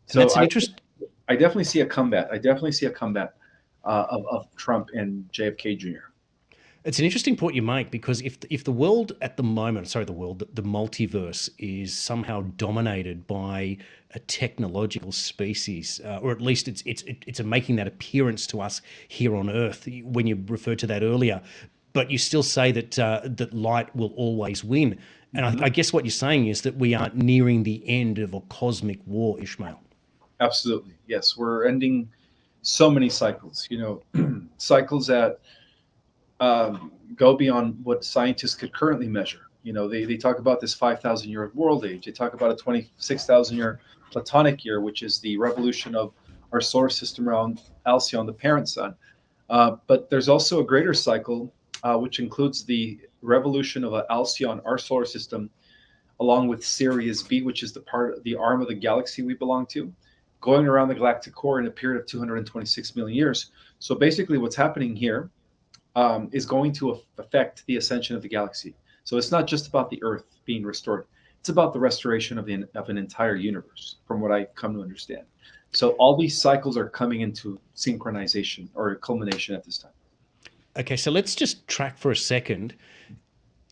And So that's an interest. I definitely see a comeback. I definitely see a comeback of Trump and JFK Jr. It's an interesting point you make, because if the world at the moment, sorry, the multiverse is somehow dominated by a technological species, or at least it's making that appearance to us here on Earth. When you referred to that earlier, but you still say that that light will always win. And Mhm. I guess what you're saying is that we are nearing the end of a cosmic war, Ishmael. Absolutely. Yes, we're ending so many cycles, cycles that go beyond what scientists could currently measure. They talk about this 5,000 year world age. They talk about a 26,000 year Platonic year, which is the revolution of our solar system around Alcyon, the parent sun. But there's also a greater cycle, which includes the revolution of Alcyon, our solar system, along with Sirius B, which is the arm of the galaxy we belong to, going around the galactic core in a period of 226 million years. So basically, what's happening here is going to affect the ascension of the galaxy. So it's not just about the Earth being restored; it's about the restoration of an entire universe, from what I come to understand. So all these cycles are coming into synchronization or culmination at this time. Okay, so let's just track for a second.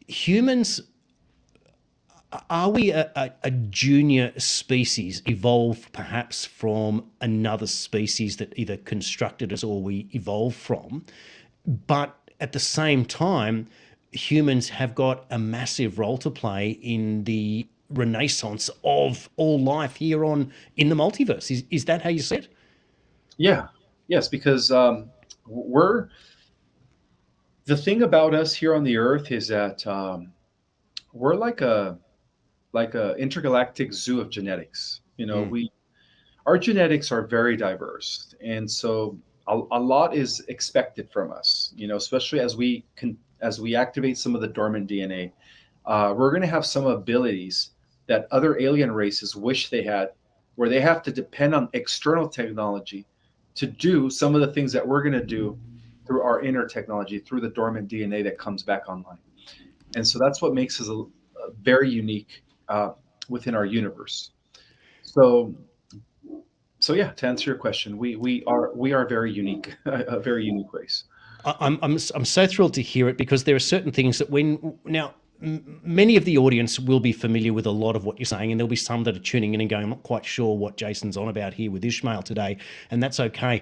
Humans, are we a junior species evolved perhaps from another species that either constructed us or we evolved from? But at the same time, humans have got a massive role to play in the renaissance of all life here on in the multiverse. Is that how you see it? Yeah, yes, because we're the thing about us here on the Earth is that we're like a intergalactic zoo of genetics. Mm. We our genetics are very diverse, and so a lot is expected from us. Especially as we activate some of the dormant DNA, we're going to have some abilities that other alien races wish they had, where they have to depend on external technology to do some of the things that we're going to do through our inner technology, through the dormant DNA that comes back online. And so that's what makes us very unique within our universe. So, so yeah, to answer your question, we are very unique, a very unique race. I'm so thrilled to hear it, because there are certain things that when now many of the audience will be familiar with a lot of what you're saying, and there'll be some that are tuning in and going, I'm not quite sure what Jason's on about here with Ishmael today, and that's okay.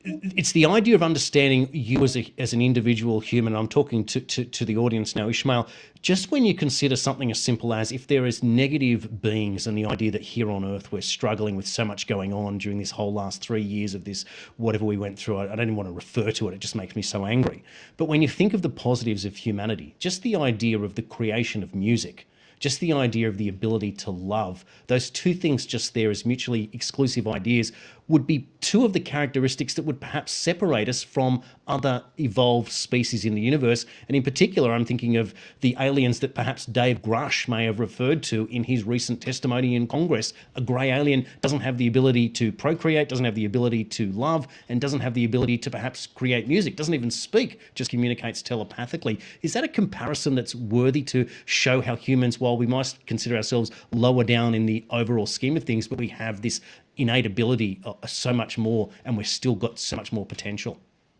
It's the idea of understanding you as an individual human. I'm talking to the audience now, Ishmael. Just when you consider something as simple as, if there is negative beings, and the idea that here on Earth we're struggling with so much going on during this whole last 3 years of this, whatever we went through, I don't even want to refer to it. It just makes me so angry. But when you think of the positives of humanity, just the idea of the creation of music, just the idea of the ability to love, those two things just there as mutually exclusive ideas would be two of the characteristics that would perhaps separate us from other evolved species in the universe. And in particular, I'm thinking of the aliens that perhaps Dave Grush may have referred to in his recent testimony in Congress. A grey alien doesn't have the ability to procreate, doesn't have the ability to love, and doesn't have the ability to perhaps create music, doesn't even speak, just communicates telepathically. Is that a comparison that's worthy to show how humans, while we might consider ourselves lower down in the overall scheme of things, but we have this innate ability, so much more, and we've still got so much more potential?